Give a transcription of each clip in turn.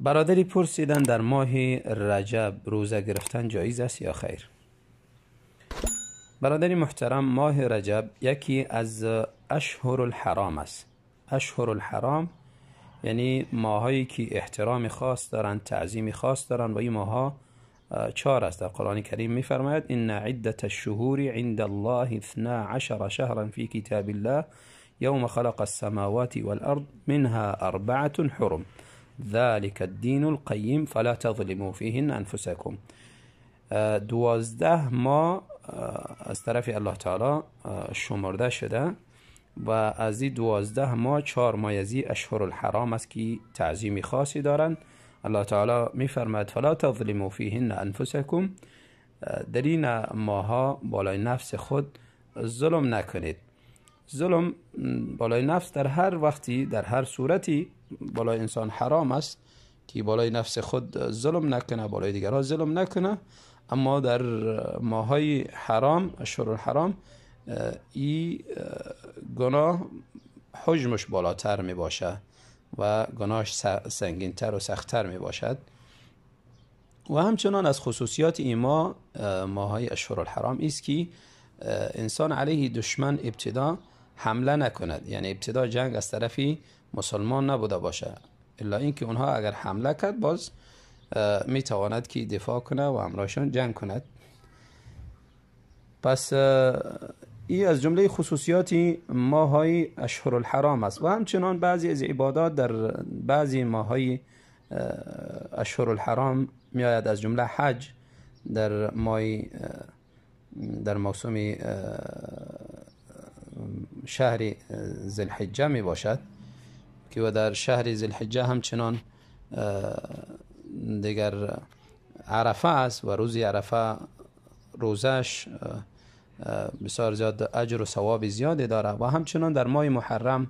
برادری پرسیدن در ماه رجب روزه گرفتن جایز است یا خیر؟ برادری محترم، ماه رجب یکی از اشهر الحرام است. اشهر الحرام یعنی ماهایی که احترام خاص دارند، تعظیم خاص دارند و این ماها 4 است. در قرآن کریم می‌فرماید ان عدة الشهور عند الله 12 شهرا في كتاب الله يوم خلق السماوات والأرض منها 4 حرم ذلك الدين القيم فلا تظلموا فيهن أنفسكم. 12 ماه از طرف الله تعالی شمرده شده و از این 12 ماه 4 ماه از اشهر الحرام است که تعظیمی خاصی دارند. الله تعالی می‌فرماید فلا تظلموا فيهن أنفسكم، در این ماها بالای نفس خود ظلم نکنید. ظلم بالای نفس در هر وقتی، در هر صورتی بالای انسان حرام است که بالای نفس خود ظلم نکنه، بالای دیگران ظلم نکنه. اما در ماهای حرام، اشهر الحرام، این گناه حجمش بالاتر می باشه و گناهش سنگینتر و سختتر می باشد. و همچنان از خصوصیات این ماهای اشهر الحرام است که انسان علیه دشمن ابتدا حمله نکند، یعنی ابتدا جنگ از طرفی مسلمان نبوده باشه، الا اینکه اونها اگر حمله کرد باز می تواند که دفاع کنه و همراهشان جنگ کند. پس این از جمله خصوصیات ماهای اشهر الحرام است. و همچنان بعضی از عبادات در بعضی ماهای اشهر الحرام می آید، از جمله حج در موسم شهر ذوالحجه می باشد که و در شهر ذوالحجه همچنان دیگر عرفه است و روز عرفه روزش بسیار زیاد اجر و ثواب زیادی داره. و همچنان در ماه محرم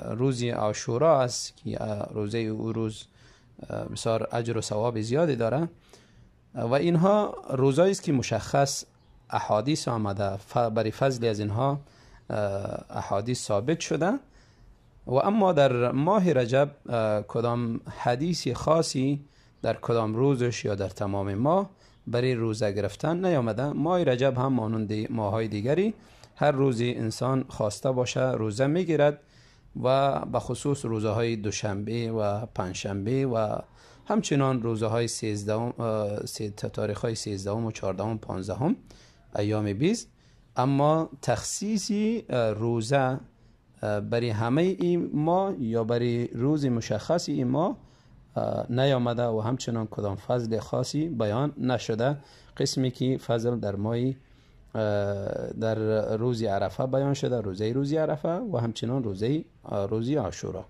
روز عاشورا است که روزه او روز بسیار اجر و ثواب زیادی داره. و اینها روزایی است که مشخص احادیث آمده، برای فضل از اینها احادیث ثابت شده. و اما در ماه رجب کدام حدیث خاصی در کدام روزش یا در تمام ماه برای روزه گرفتن نیامده. ماه رجب هم مانند ماهای دیگری هر روزی انسان خواسته باشه روزه میگیرد و به خصوص روزه های دوشنبه و پنجشنبه و همچنان روزه های تاریخ های 13 و 14 و 15 ایام 20. اما تخصیصی روزه برای همه این ماه یا برای روز مشخصی این ماه نیامده و همچنان کدام فضل خاصی بیان نشده. قسمی که فضل در روز عرفه بیان شده، روزی عرفه و همچنان روزی عاشورا.